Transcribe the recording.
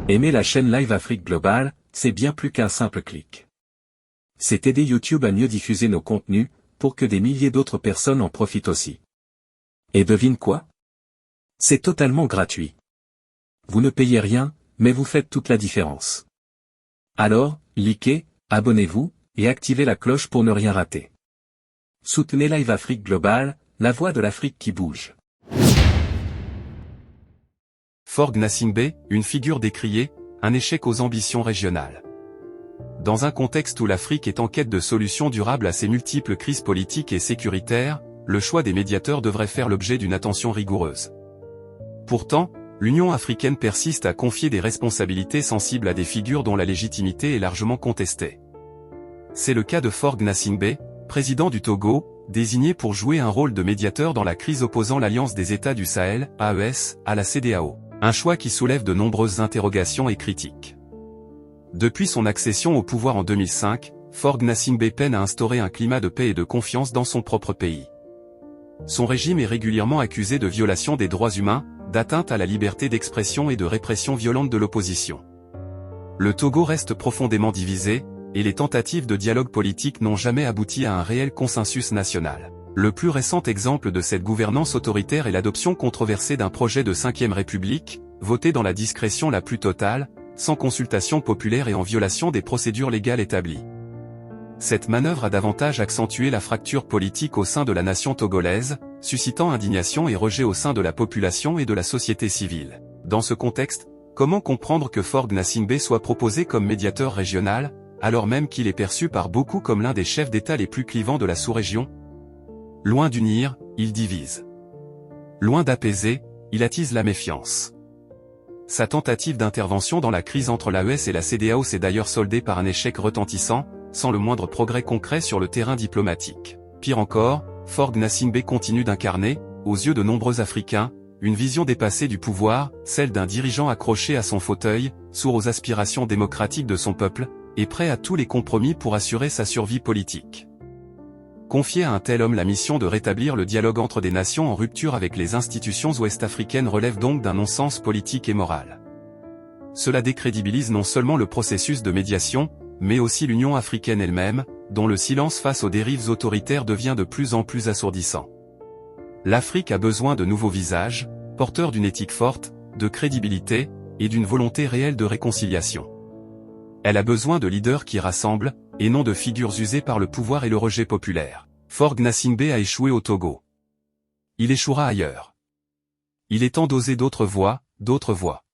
Aimer la chaîne Live Afrique Global, c'est bien plus qu'un simple clic. C'est aider YouTube à mieux diffuser nos contenus, pour que des milliers d'autres personnes en profitent aussi. Et devine quoi? C'est totalement gratuit. Vous ne payez rien, mais vous faites toute la différence. Alors, likez, abonnez-vous, et activez la cloche pour ne rien rater. Soutenez Live Afrique Global, la voix de l'Afrique qui bouge. Forg Gnassingbé, une figure décriée, un échec aux ambitions régionales. Dans un contexte où l'Afrique est en quête de solutions durables à ses multiples crises politiques et sécuritaires, le choix des médiateurs devrait faire l'objet d'une attention rigoureuse. Pourtant, l'Union africaine persiste à confier des responsabilités sensibles à des figures dont la légitimité est largement contestée. C'est le cas de Forg Gnassingbé, président du Togo, désigné pour jouer un rôle de médiateur dans la crise opposant l'Alliance des États du Sahel, AES, à la CEDEAO. Un choix qui soulève de nombreuses interrogations et critiques. Depuis son accession au pouvoir en 2005, Forg Gnassingbé peine à instaurer un climat de paix et de confiance dans son propre pays. Son régime est régulièrement accusé de violation des droits humains, d'atteinte à la liberté d'expression et de répression violente de l'opposition. Le Togo reste profondément divisé, et les tentatives de dialogue politique n'ont jamais abouti à un réel consensus national. Le plus récent exemple de cette gouvernance autoritaire est l'adoption controversée d'un projet de 5e République, voté dans la discrétion la plus totale, sans consultation populaire et en violation des procédures légales établies. Cette manœuvre a davantage accentué la fracture politique au sein de la nation togolaise, suscitant indignation et rejet au sein de la population et de la société civile. Dans ce contexte, comment comprendre que Forg Gnassingbé soit proposé comme médiateur régional, alors même qu'il est perçu par beaucoup comme l'un des chefs d'État les plus clivants de la sous-région? Loin d'unir, il divise. Loin d'apaiser, il attise la méfiance. Sa tentative d'intervention dans la crise entre l'AES et la CEDEAO s'est d'ailleurs soldée par un échec retentissant, sans le moindre progrès concret sur le terrain diplomatique. Pire encore, Forg Gnassingbé continue d'incarner, aux yeux de nombreux Africains, une vision dépassée du pouvoir, celle d'un dirigeant accroché à son fauteuil, sourd aux aspirations démocratiques de son peuple, et prêt à tous les compromis pour assurer sa survie politique. Confier à un tel homme la mission de rétablir le dialogue entre des nations en rupture avec les institutions ouest-africaines relève donc d'un non-sens politique et moral. Cela décrédibilise non seulement le processus de médiation, mais aussi l'Union africaine elle-même, dont le silence face aux dérives autoritaires devient de plus en plus assourdissant. L'Afrique a besoin de nouveaux visages, porteurs d'une éthique forte, de crédibilité, et d'une volonté réelle de réconciliation. Elle a besoin de leaders qui rassemblent, et non de figures usées par le pouvoir et le rejet populaire. Forg Gnassingbé a échoué au Togo. Il échouera ailleurs. Il est temps d'oser d'autres voies, d'autres voies.